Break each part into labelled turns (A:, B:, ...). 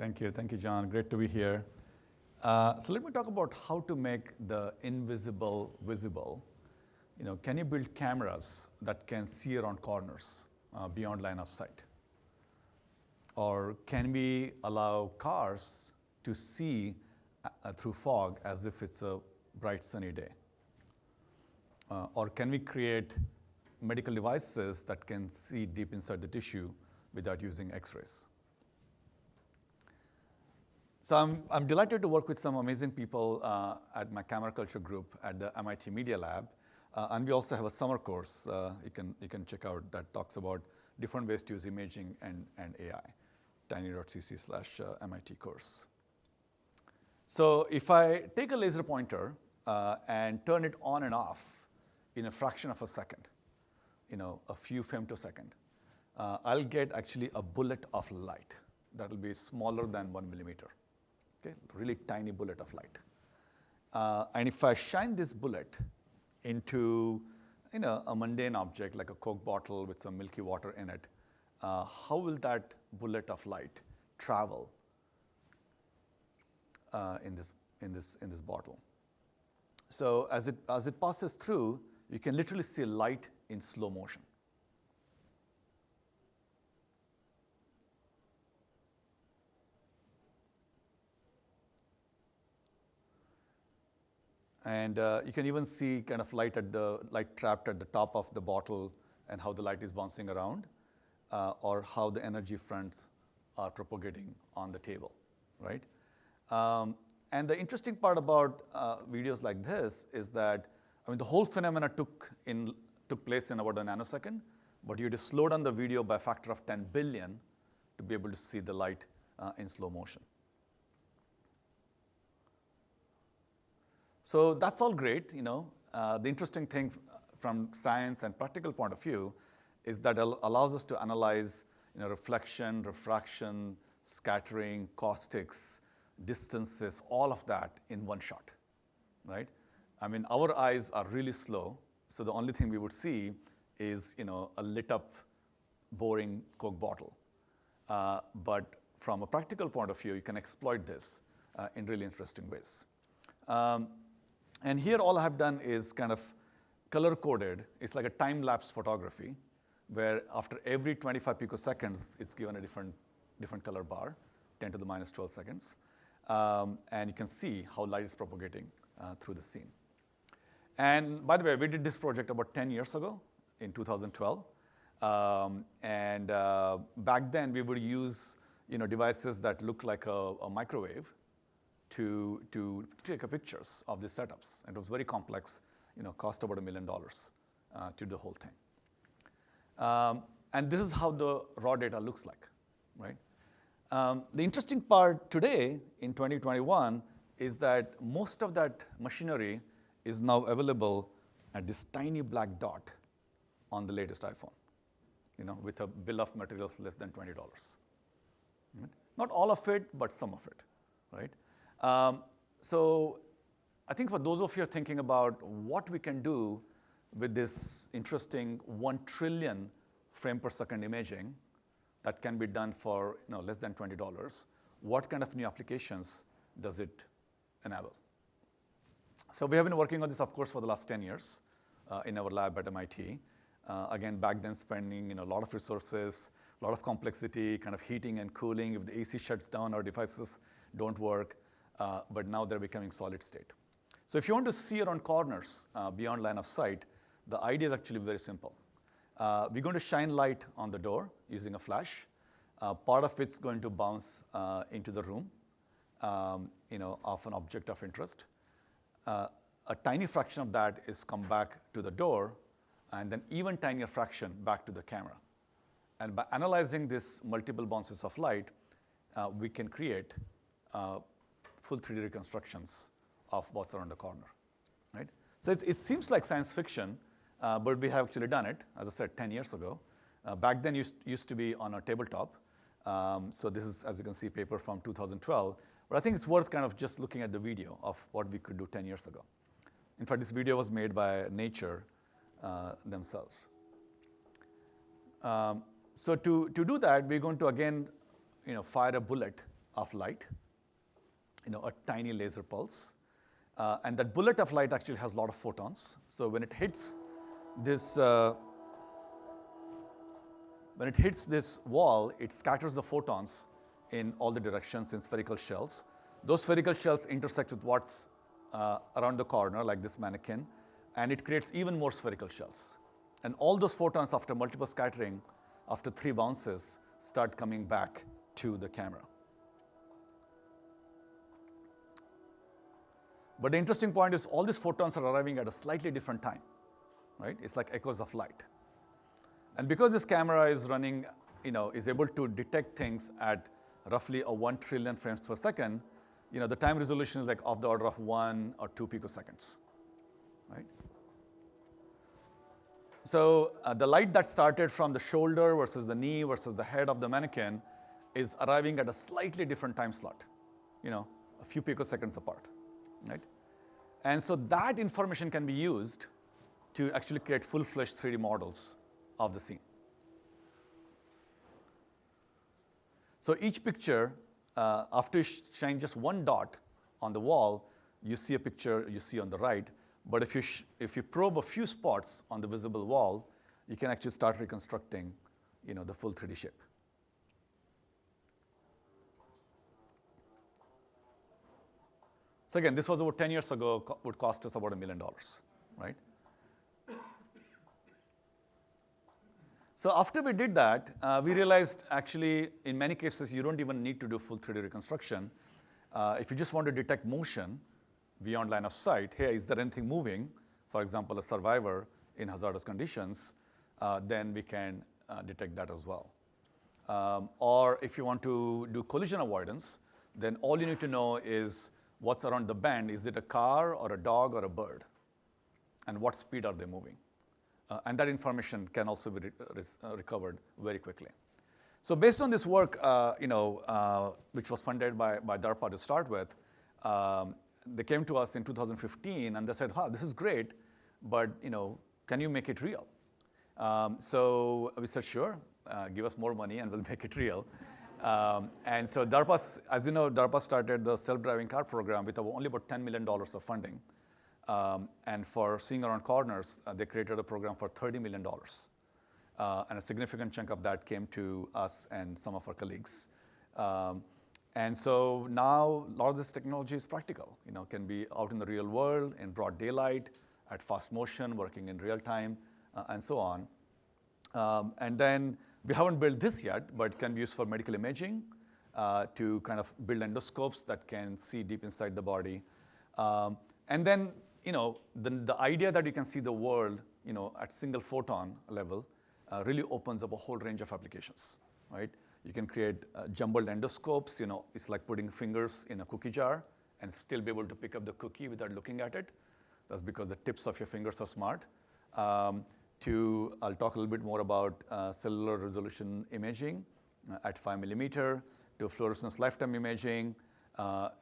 A: Thank you, John. Great to be here. So let me talk about how to make the invisible visible. Can you build cameras that can see around corners beyond line of sight? Or can we allow cars to see through fog as if it's a bright sunny day? Or can we create medical devices that can see deep inside the tissue without using X-rays? So I'm delighted to work with some amazing people at my camera culture group at the MIT Media Lab. And we also have a summer course you can check out that talks about different ways to use imaging and AI, tiny.cc/MIT course. So if I take a laser pointer and turn it on and off in a fraction of a second, a few femtosecond, I'll get actually a bullet of light that will be smaller than 1 millimeter. Okay, really tiny bullet of light. And if I shine this bullet into a mundane object like a Coke bottle with some milky water in it, how will that bullet of light travel in this bottle? So as it passes through, you can literally see light in slow motion. And you can even see kind of light trapped at the top of the bottle and how the light is bouncing around, or how the energy fronts are propagating on the table, right? And the interesting part about videos like this is that, the whole phenomena took place in about a nanosecond, but you had to slow down the video by a factor of 10 billion to be able to see the light in slow motion. So that's all great. The interesting thing from science and practical point of view is that it allows us to analyze reflection, refraction, scattering, caustics, distances, all of that in one shot, right? Our eyes are really slow, so the only thing we would see is a lit up, boring Coke bottle. But from a practical point of view, you can exploit this in really interesting ways. And here all I have done is kind of color-coded. It's like a time-lapse photography, where after every 25 picoseconds, it's given a different color bar, 10 to the minus 12 seconds. And you can see how light is propagating through the scene. And by the way, we did this project about 10 years ago, in 2012. Back then, we would use devices that look like a microwave to take pictures of these setups. And it was very complex, cost about $1 million to do the whole thing. And this is how the raw data looks like, right? The interesting part today, in 2021, is that most of that machinery is now available at this tiny black dot on the latest iPhone, with a bill of materials less than $20. Right? Not all of it, but some of it, right? So I think for those of you thinking about what we can do with this interesting 1 trillion frame per second imaging that can be done for less than $20, what kind of new applications does it enable? So we have been working on this, of course, for the last 10 years in our lab at MIT. Again, back then spending a lot of resources, a lot of complexity, kind of heating and cooling. If the AC shuts down, our devices don't work. But now they're becoming solid state. So if you want to see around corners beyond line of sight, the idea is actually very simple. We're going to shine light on the door using a flash. Part of it's going to bounce into the room, of an object of interest. A tiny fraction of that is come back to the door, and then even tinier fraction back to the camera. And by analyzing these multiple bounces of light, we can create full 3D reconstructions of what's around the corner, right? So it seems like science fiction, but we have actually done it, as I said, 10 years ago. Back then, used to be on a tabletop. So this is, as you can see, paper from 2012. But I think it's worth kind of just looking at the video of what we could do 10 years ago. In fact, this video was made by Nature themselves. So to do that, we're going to, again, fire a bullet of light, a tiny laser pulse. And that bullet of light actually has a lot of photons. So when it hits this, wall, it scatters the photons in all the directions in spherical shells. Those spherical shells intersect with what's around the corner, like this mannequin, and it creates even more spherical shells. And all those photons, after multiple scattering, after 3 bounces, start coming back to the camera. But the interesting point is all these photons are arriving at a slightly different time, right? It's like echoes of light. And because this camera is running, is able to detect things at roughly 1 trillion frames per second, the time resolution is like of the order of 1 or 2 picoseconds, right? So the light that started from the shoulder versus the knee versus the head of the mannequin is arriving at a slightly different time slot, a few picoseconds apart, right? And so that information can be used to actually create full-fledged 3D models of the scene. So each picture, after you shine just one dot on the wall, you see a picture you see on the right. But if you probe a few spots on the visible wall, you can actually start reconstructing, the full 3D shape. So again, this was about 10 years ago, would cost us about $1 million, right? So after we did that, we realized actually in many cases you don't even need to do full 3D reconstruction. If you just want to detect motion beyond line of sight, hey, is there anything moving, for example, a survivor in hazardous conditions, then we can detect that as well. Or if you want to do collision avoidance, then all you need to know is what's around the bend. Is it a car or a dog or a bird? And what speed are they moving? And that information can also be recovered very quickly. So based on this work, which was funded by DARPA to start with, they came to us in 2015 and they said, this is great, but can you make it real? So we said, sure, give us more money and we'll make it real. And so DARPA, as you know, DARPA started the self-driving car program with only about $10 million of funding. And for seeing around corners, they created a program for $30 million. And a significant chunk of that came to us and some of our colleagues. And so now a lot of this technology is practical, can be out in the real world, in broad daylight, at fast motion, working in real time, and so on. And then we haven't built this yet, but it can be used for medical imaging to kind of build endoscopes that can see deep inside the body. And then, the idea that you can see the world, at single photon level really opens up a whole range of applications, right? You can create jumbled endoscopes, it's like putting fingers in a cookie jar and still be able to pick up the cookie without looking at it. That's because the tips of your fingers are smart. I'll talk a little bit more about cellular resolution imaging at 5 millimeter, to fluorescence lifetime imaging,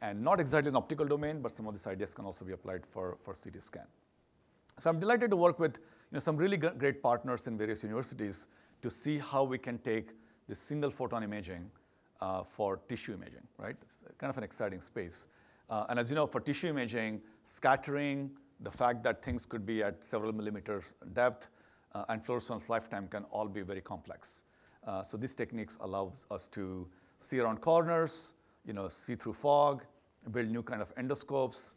A: and not exactly an optical domain, but some of these ideas can also be applied for CT scan. So I'm delighted to work with some really great partners in various universities to see how we can take this single photon imaging for tissue imaging, right? It's kind of an exciting space. And as you know, for tissue imaging, scattering, the fact that things could be at several millimeters depth, and fluorescence lifetime can all be very complex. So these techniques allow us to see around corners, see through fog, build new kind of endoscopes,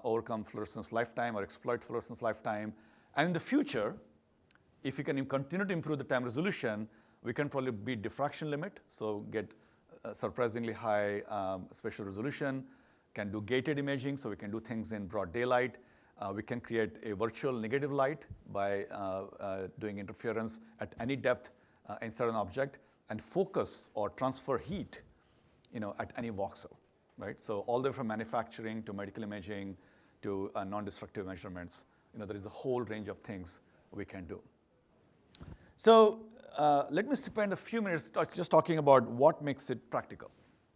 A: overcome fluorescence lifetime or exploit fluorescence lifetime. And in the future, if we can continue to improve the time resolution, we can probably beat diffraction limit, so get surprisingly high spatial resolution, can do gated imaging, so we can do things in broad daylight. We can create a virtual negative light by doing interference at any depth inside an object, and focus or transfer heat at any voxel, right? So all the way from manufacturing to medical imaging to non-destructive measurements, there is a whole range of things we can do. So let me spend a few minutes just talking about what makes it practical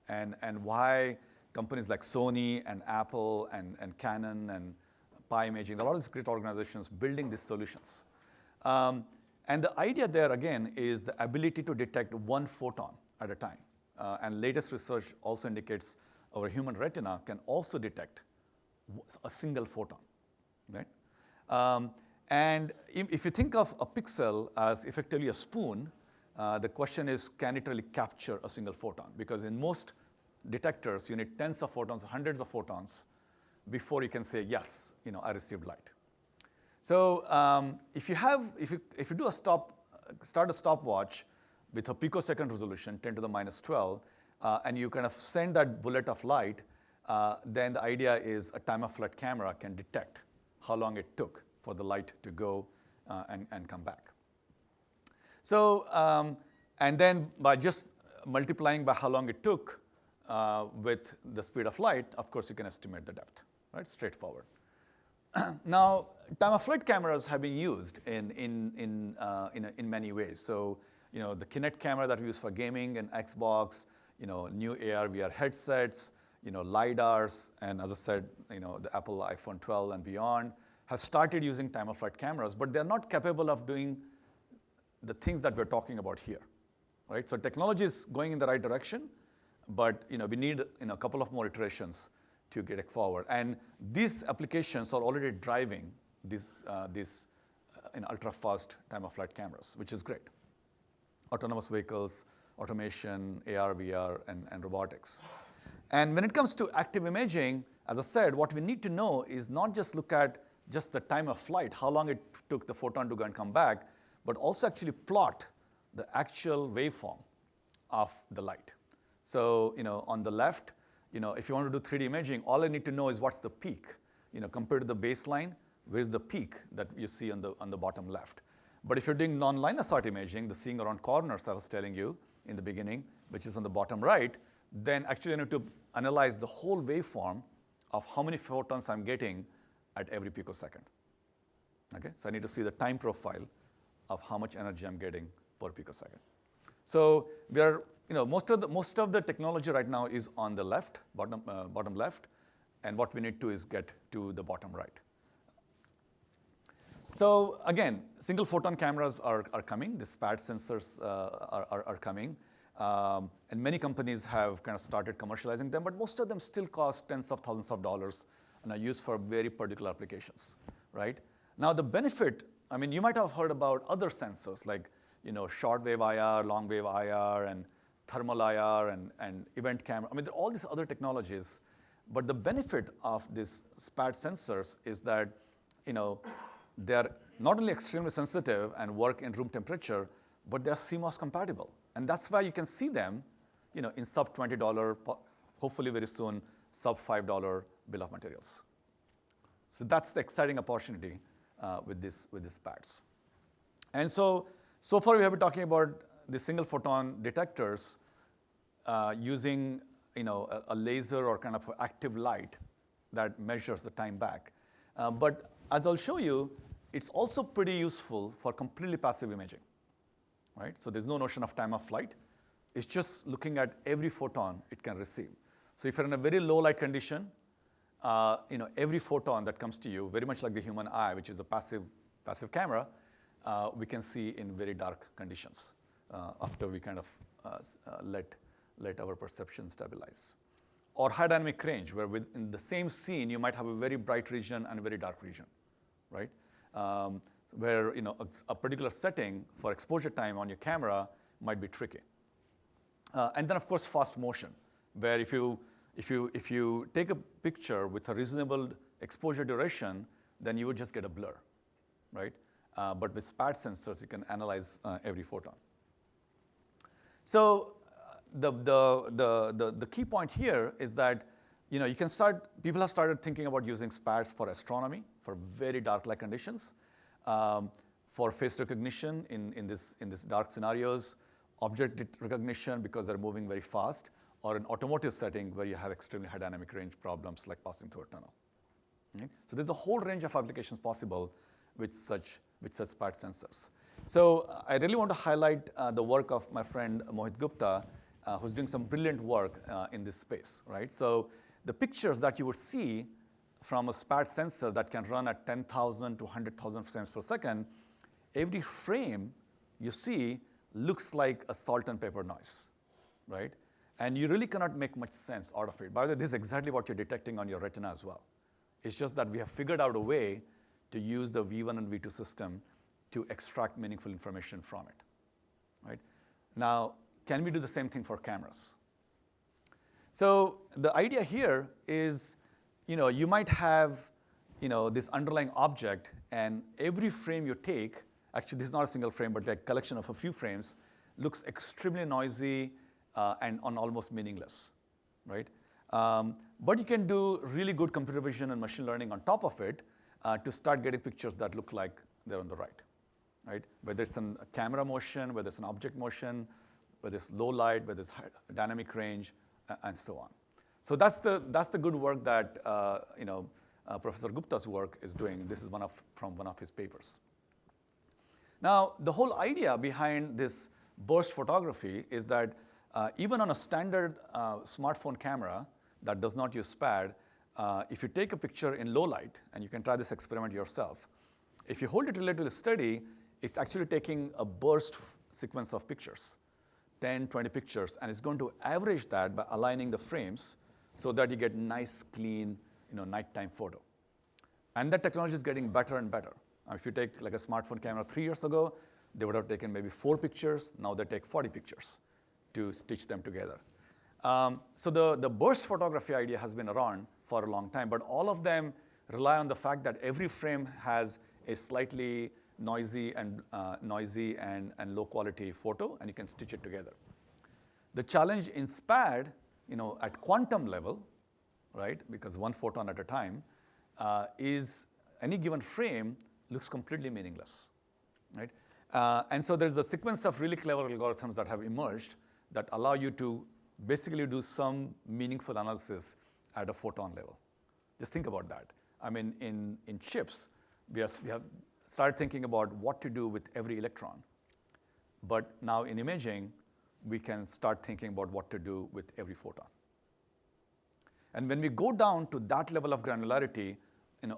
A: and why companies like Sony and Apple and Canon and Pi Imaging, a lot of these great organizations building these solutions. And the idea there, again, is the ability to detect one photon at a time, and latest research also indicates our human retina can also detect a single photon, right? And if you think of a pixel as effectively a spoon, the question is, can it really capture a single photon? Because in most detectors, you need tens of photons, hundreds of photons before you can say, yes, I received light. So if you do start a stopwatch with a picosecond resolution, 10 to the minus 12, and you kind of send that bullet of light, then the idea is a time-of-flight camera can detect how long it took for the light to go and come back. So, and then by just multiplying by how long it took with the speed of light, of course, you can estimate the depth, right? Straightforward. Now, time-of-flight cameras have been used in many ways. So, the Kinect camera that we use for gaming and Xbox, new AR, VR headsets, LiDARs, and as I said, the Apple iPhone 12 and beyond have started using time-of-flight cameras, but they're not capable of doing the things that we're talking about here, right? So technology is going in the right direction, but we need a couple of more iterations to get it forward. And these applications are already driving these ultra-fast time-of-flight cameras, which is great. Autonomous vehicles, automation, AR, VR, and robotics. And when it comes to active imaging, as I said, what we need to know is not just look at just the time of flight, how long it took the photon to go and come back, but also actually plot the actual waveform of the light. So, on the left, if you want to do 3D imaging, all I need to know is what's the peak, compared to the baseline, where's the peak that you see on the bottom left. But if you're doing non-line of sight imaging, the seeing around corners I was telling you in the beginning, which is on the bottom right, then actually I need to analyze the whole waveform of how many photons I'm getting at every picosecond. Okay, so I need to see the time profile of how much energy I'm getting per picosecond. So we are, most of the technology right now is on the left, bottom left, and what we need to is get to the bottom right. So again, single photon cameras are coming. The SPAD sensors are coming. And many companies have kind of started commercializing them, but most of them still cost tens of thousands of dollars and are used for very particular applications, right? Now the benefit, you might have heard about other sensors like, short-wave IR, long-wave IR, and thermal IR, and event camera. There are all these other technologies, but the benefit of these SPAD sensors is that, they're not only extremely sensitive and work in room temperature, but they're CMOS compatible. And that's why you can see them, in sub $20, hopefully very soon, sub $5 bill of materials. So that's the exciting opportunity with these SPADs. And so far we have been talking about the single photon detectors using, a laser or kind of active light that measures the time back. But as I'll show you, it's also pretty useful for completely passive imaging, right? So there's no notion of time of flight. It's just looking at every photon it can receive. So if you're in a very low light condition, every photon that comes to you, very much like the human eye, which is a passive camera, we can see in very dark conditions after we kind of let our perception stabilize. Or high dynamic range, where in the same scene, you might have a very bright region and a very dark region, right? Where a particular setting for exposure time on your camera might be tricky. And then of course fast motion, where if you take a picture with a reasonable exposure duration, then you would just get a blur, right? But with SPAD sensors, you can analyze every photon. So the key point here is that people have started thinking about using SPADs for astronomy, for very dark light conditions, for face recognition in this dark scenarios, object recognition because they're moving very fast, or an automotive setting where you have extremely high dynamic range problems like passing through a tunnel. Okay? So there's a whole range of applications possible with such SPAD sensors. So I really want to highlight the work of my friend Mohit Gupta, who's doing some brilliant work in this space, right? So the pictures that you would see from a SPAD sensor that can run at 10,000 to 100,000 frames per second, every frame you see looks like a salt and pepper noise, right? And you really cannot make much sense out of it. By the way, this is exactly what you're detecting on your retina as well. It's just that we have figured out a way to use the V1 and V2 system to extract meaningful information from it, right? Now, can we do the same thing for cameras? So the idea here is, you might have, this underlying object, and every frame you take, actually this is not a single frame, but like a collection of a few frames, looks extremely noisy and almost meaningless, right? But you can do really good computer vision and machine learning on top of it to start getting pictures that look like they're on the right? Whether it's a camera motion, whether it's an object motion, whether it's low light, whether it's dynamic range, and so on. So that's the good work that Professor Gupta's work is doing. This is from one of his papers. Now, the whole idea behind this burst photography is that even on a standard smartphone camera that does not use SPAD, if you take a picture in low light, and you can try this experiment yourself, if you hold it relatively steady, it's actually taking a burst sequence of pictures, 10, 20 pictures, and it's going to average that by aligning the frames so that you get nice, clean, nighttime photo. And that technology is getting better and better. If you take like a smartphone camera 3 years ago, they would have taken maybe 4 pictures. Now they take 40 pictures to stitch them together. So the burst photography idea has been around for a long time, but all of them rely on the fact that every frame has a slightly noisy and low quality photo, and you can stitch it together. The challenge in SPAD, at quantum level, right, because one photon at a time, is any given frame looks completely meaningless, right? And so there's a sequence of really clever algorithms that have emerged that allow you to basically do some meaningful analysis at a photon level. Just think about that. I mean, in chips, we have started thinking about what to do with every electron. But now in imaging, we can start thinking about what to do with every photon. And when we go down to that level of granularity,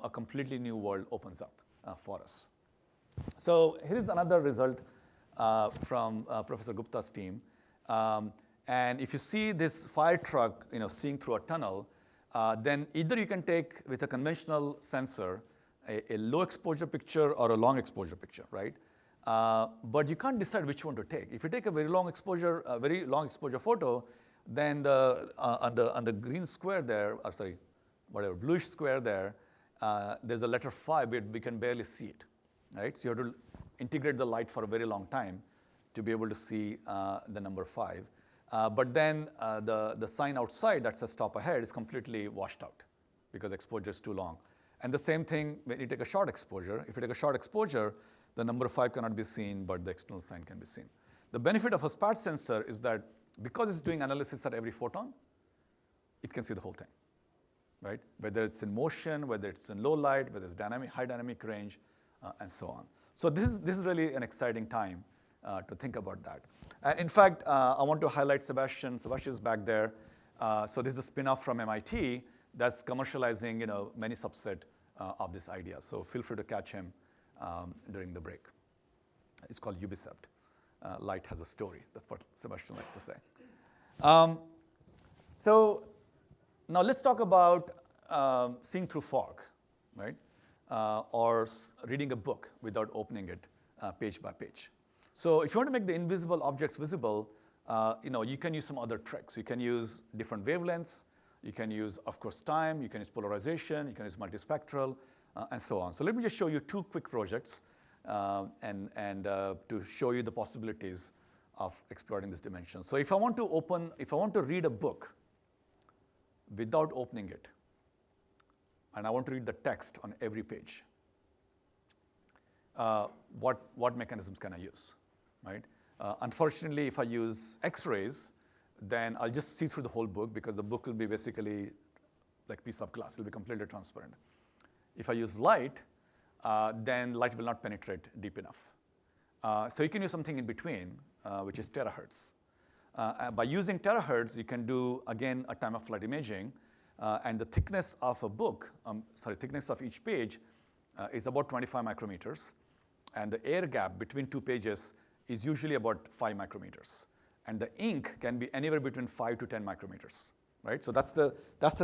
A: a completely new world opens up for us. So here is another result from Professor Gupta's team. And if you see this fire truck, seeing through a tunnel, then either you can take, with a conventional sensor, a low exposure picture or a long exposure picture, right? But you can't decide which one to take. If you take a very long exposure photo, then on the green square there, or sorry, whatever, bluish square there, there's a letter 5, but we can barely see it, right? So you have to integrate the light for a very long time to be able to see the number 5. But then the sign outside that says stop ahead is completely washed out because exposure is too long. And the same thing when you take a short exposure. If you take a short exposure, the number 5 cannot be seen, but the external sign can be seen. The benefit of a SPAD sensor is that because it's doing analysis at every photon, it can see the whole thing, right? Whether it's in motion, whether it's in low light, whether it's high dynamic range, and so on. So this is really an exciting time to think about that. And in fact, I want to highlight Sebastian. Sebastian is back there. So this is a spin-off from MIT that's commercializing many subset of this idea. So feel free to catch him during the break. It's called Ubicept. Light has a story. That's what Sebastian likes to say. So now let's talk about seeing through fog, right? Or reading a book without opening it page by page. So if you want to make the invisible objects visible, you can use some other tricks. You can use different wavelengths. You can use, of course, time. You can use polarization. You can use multispectral, and so on. So let me just show you 2 quick projects and to show you the possibilities of exploring this dimension. So if I want to read a book without opening it, and I want to read the text on every page, what mechanisms can I use, right? Unfortunately, if I use X-rays, then I'll just see through the whole book because the book will be basically like a piece of glass. It will be completely transparent. If I use light, then light will not penetrate deep enough. So you can use something in between, which is terahertz. By using terahertz, you can do, again, a time-of-flight imaging. And the thickness of a book, thickness of each page is about 25 micrometers. And the air gap between 2 pages is usually about 5 micrometers. and the ink can be anywhere between 5 to 10 micrometers, right? So that's the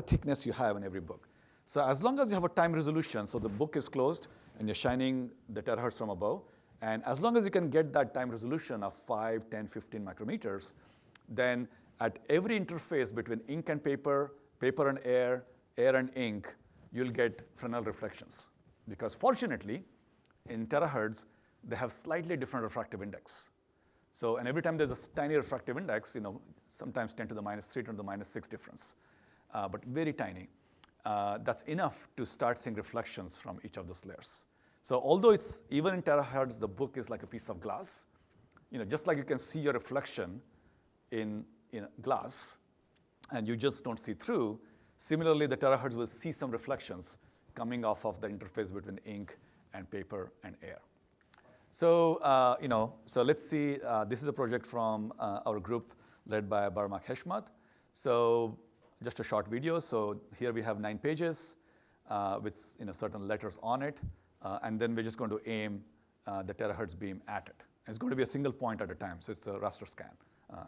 A: thickness you have in every book. So as long as you have a time resolution, so the book is closed and you're shining the terahertz from above, and as long as you can get that time resolution of 5, 10, 15 micrometers, then at every interface between ink and paper, paper and air, air and ink, you'll get Fresnel reflections. Because fortunately, in terahertz, they have slightly different refractive index. So, and every time there's a tiny refractive index, sometimes 10 to the minus 3, 10 to the minus 6 difference, but very tiny. That's enough to start seeing reflections from each of those layers. So although it's, even in terahertz, the book is like a piece of glass, just like you can see your reflection in glass, and you just don't see through, similarly, the terahertz will see some reflections coming off of the interface between ink and paper and air. So, so let's see, this is a project from our group led by Barmak Heshmat. So just a short video. So here we have 9 pages with certain letters on it. And then we're just going to aim the terahertz beam at it. It's going to be a single point at a time, so it's a raster scan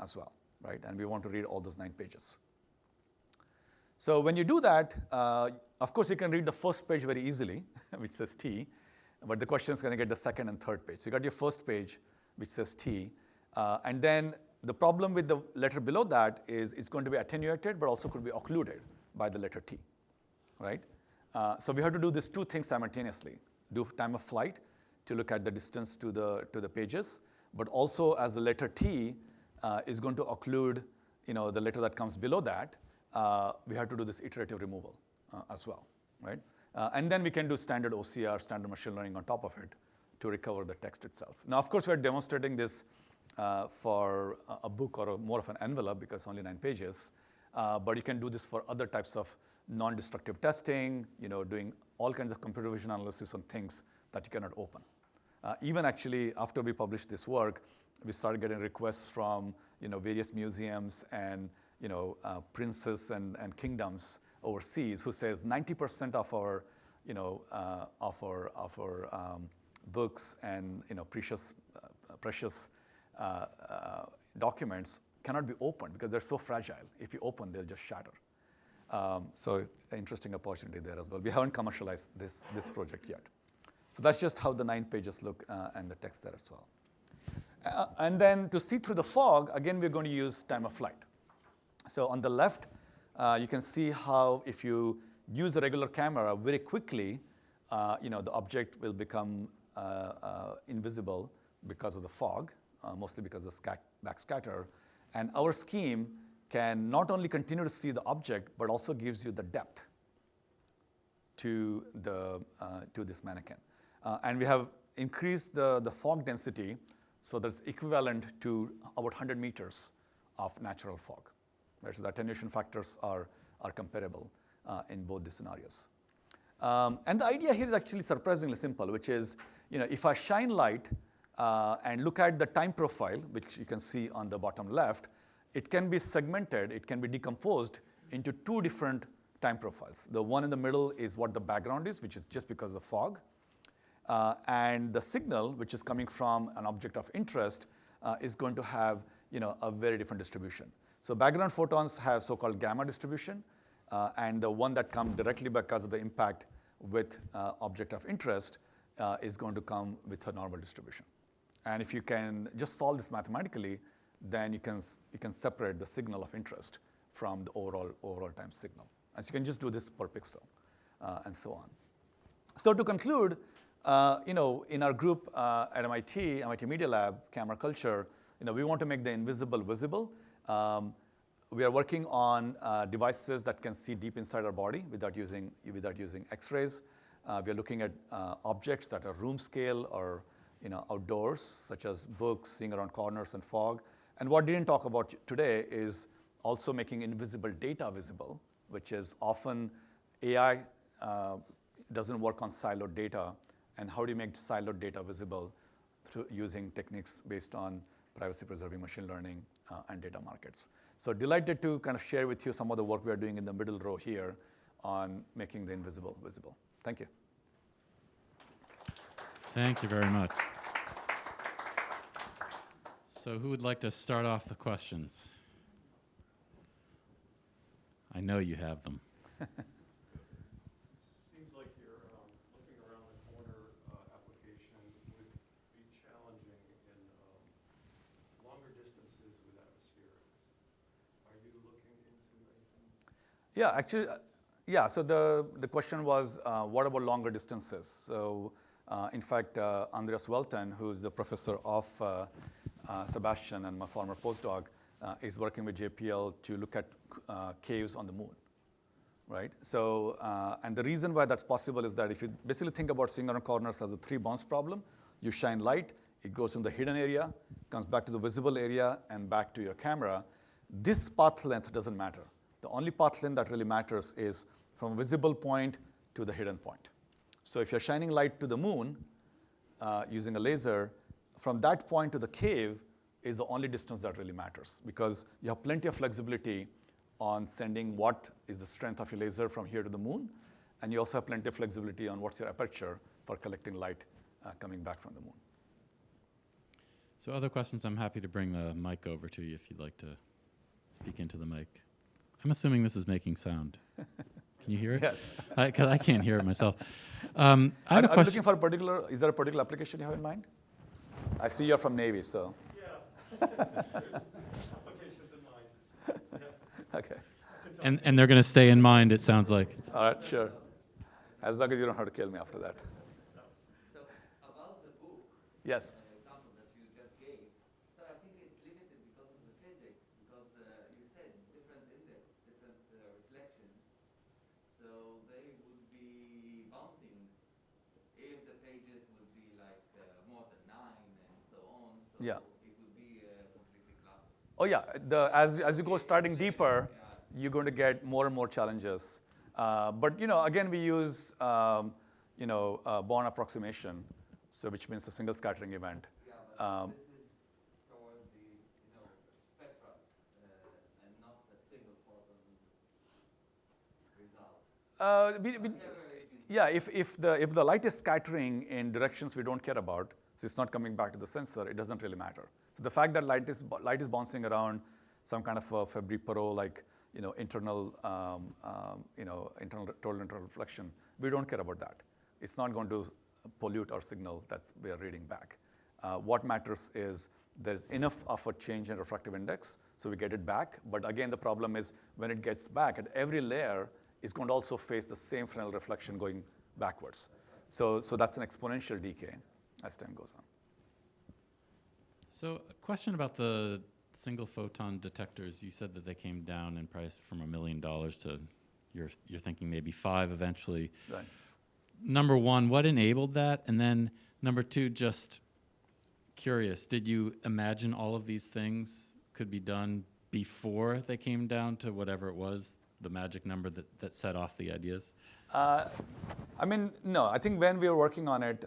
A: as well, right? And we want to read all those 9 pages. So when you do that, of course, you can read the first page very easily, which says T, but the question is going to get the second and third page. So you got your first page, which says T, and then the problem with the letter below that is it's going to be attenuated, but also could be occluded by the letter T, right? So we have to do these 2 things simultaneously. Do time of flight to look at the distance to the pages, but also as the letter T is going to occlude the letter that comes below that, we have to do this iterative removal as well, right? And then we can do standard OCR, standard machine learning on top of it to recover the text itself. Now, of course, we're demonstrating this for a book or more of an envelope because only 9 pages, but you can do this for other types of non-destructive testing, doing all kinds of computer vision analysis on things that you cannot open. Even actually, after we published this work, we started getting requests from various museums and princes and kingdoms overseas who says 90% of our books and precious documents cannot be opened because they're so fragile. If you open, they'll just shatter. So an interesting opportunity there as well. We haven't commercialized this project yet. So that's just how the 9 pages look and the text there as well. And then to see through the fog, again, we're going to use time of flight. So on the left, you can see how if you use a regular camera very quickly, the object will become invisible because of the fog, mostly because of the backscatter. And our scheme can not only continue to see the object, but also gives you the depth to this mannequin. And we have increased the fog density so that's equivalent to about 100 meters of natural fog. Right? So the attenuation factors are comparable in both the scenarios. And the idea here is actually surprisingly simple, which is, if I shine light and look at the time profile, which you can see on the bottom left, it can be segmented, it can be decomposed into 2 different time profiles. The one in the middle is what the background is, which is just because of the fog. And the signal, which is coming from an object of interest, is going to have a very different distribution. So background photons have so-called gamma distribution, and the one that comes directly because of the impact with object of interest is going to come with a normal distribution. And if you can just solve this mathematically, then you can separate the signal of interest from the overall time signal. And so you can just do this per pixel, and so on. So to conclude, in our group at MIT Media Lab, Camera Culture, we want to make the invisible visible. We are working on devices that can see deep inside our body without using X-rays. We are looking at objects that are room scale or outdoors, such as books, seeing around corners and fog. And what I didn't talk about today is also making invisible data visible, which is often AI doesn't work on siloed data. And how do you make siloed data visible through using techniques based on privacy-preserving machine learning and data markets. So delighted to kind of share with you some of the work we are doing in the middle row here on making the invisible visible. Thank you.
B: Thank you very much. So who would like to start off the questions? I know you have them.
C: Seems like you're looking around the corner application would be challenging in longer distances with atmospherics. Are you looking into anything?
A: Yeah, actually, yeah. So the question was, what about longer distances? So, in fact, Andreas Welten, who's the professor of Sebastian and my former postdoc, is working with JPL to look at caves on the moon, right? So, and the reason why that's possible is that if you basically think about singular corners as a 3 bounce problem, you shine light, it goes in the hidden area, comes back to the visible area, and back to your camera. This path length doesn't matter. The only path length that really matters is from a visible point to the hidden point. So if you're shining light to the moon using a laser, from that point to the cave is the only distance that really matters, because you have plenty of flexibility on sending what is the strength of your laser from here to the moon, and you also have plenty of flexibility on what's your aperture for collecting light coming back from the moon.
B: So other questions, I'm happy to bring the mic over to you if you'd like to speak into the mic. I'm assuming this is making sound. Can you hear it?
A: Yes.
B: Because I can't hear it myself. I have a
A: Are you
B: question.
A: looking for a particular, is there a particular application you have in mind? I see you're from Navy, so.
C: Yeah, applications in mind. Yeah.
A: Okay.
B: And they're going to stay in mind, it sounds like.
A: All right, sure. As long as you don't have to kill me after that.
D: So about the book,
A: Yes.
D: example that you just gave, so I think it's limited because of the physics, because you said different index, different reflections, so they would be bouncing if the pages would be like more than 9 and so on. So
A: Yeah.
D: it would be completely cluttered.
A: Oh yeah, as you go starting deeper, you're going to get more and more challenges. But again, we use Born approximation, so which means a single scattering event.
D: Yeah, but this is toward the spectra and not a single photon result.
A: Yeah, if the light is scattering in directions we don't care about, so it's not coming back to the sensor, it doesn't really matter. So the fact that light is bouncing around some kind of a Fabry-Perot like internal total reflection, we don't care about that. It's not going to pollute our signal that we are reading back. What matters is there's enough of a change in refractive index, so we get it back. But again, the problem is when it gets back, at every layer is going to also face the same Fresnel reflection going backwards. So that's an exponential decay as time goes on.
B: So a question about the single photon detectors. You said that they came down in price from $1 million to you're thinking maybe 5 eventually.
A: Right.
B: Number one, what enabled that? And then number two, just curious, did you imagine all of these things could be done before they came down to whatever it was, the magic number that set off the ideas?
A: I mean, no. I think when we were working on it,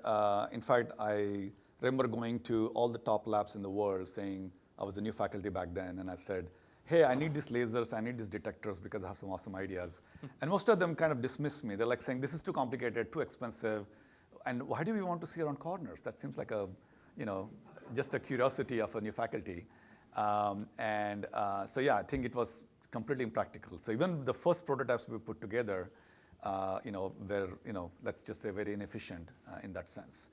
A: in fact, I remember going to all the top labs in the world saying, I was a new faculty back then, and I said, hey, I need these lasers, I need these detectors because I have some awesome ideas. And most of them kind of dismissed me. They're like saying, this is too complicated, too expensive, and why do we want to see around corners? That seems like just a curiosity of a new faculty. So yeah, I think it was completely impractical. So even the first prototypes we put together, were, let's just say very inefficient in that sense.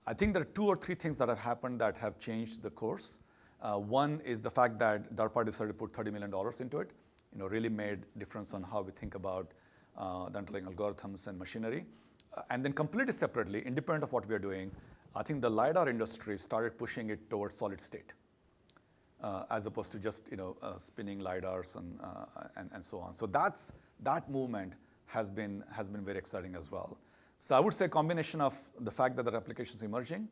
A: I think there are 2 or 3 things that have happened that have changed the course. One is the fact that DARPA decided to put $30 million into it, really made difference on how we think about the underlying algorithms and machinery. And then completely separately, independent of what we are doing, I think the LiDAR industry started pushing it towards solid state, as opposed to just spinning LiDARs and so on. So that movement has been very exciting as well. So I would say a combination of the fact that there are applications emerging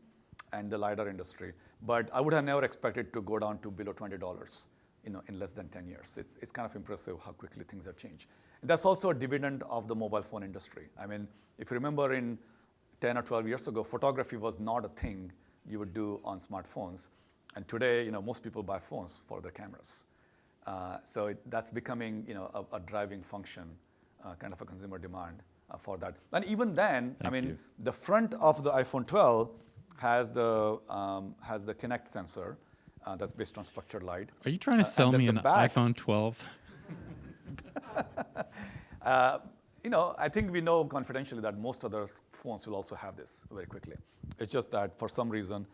A: and the LiDAR industry, but I would have never expected to go down to below $20 in less than 10 years. It's kind of impressive how quickly things have changed. And that's also a dividend of the mobile phone industry. I mean, if you remember in 10 or 12 years ago, photography was not a thing you would do on smartphones. And today, most people buy phones for their cameras. So that's becoming a driving function, kind of a consumer demand for that. And even then, the front of the iPhone 12 has the Kinect sensor that's based on structured light.
B: Are you trying to sell
A: then
B: me
A: the
B: an
A: back-
B: iPhone 12?
A: I think we know confidentially that most other phones will also have this very quickly. It's just that for some reason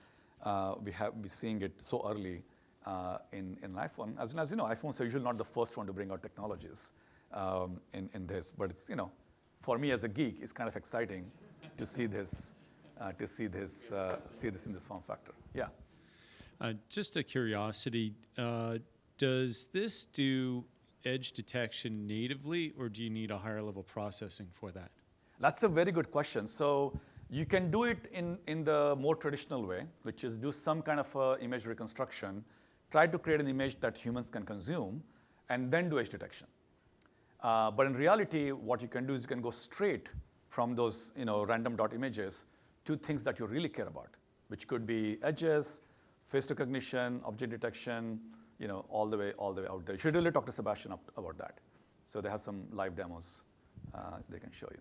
A: we're seeing it so early in iPhone. As you know, iPhones are usually not the first one to bring out technologies in this, but it's, for me as a geek, it's kind of exciting to see this in this form factor. Yeah.
E: Just a curiosity, does this do edge detection natively, or do you need a higher level processing for that?
A: That's a very good question. So you can do it in the more traditional way, which is do some kind of image reconstruction, try to create an image that humans can consume, and then do edge detection. But in reality, what you can do is you can go straight from those random dot images to things that you really care about, which could be edges, face recognition, object detection, all the way out there. You should really talk to Sebastian about that. So they have some live demos they can show you.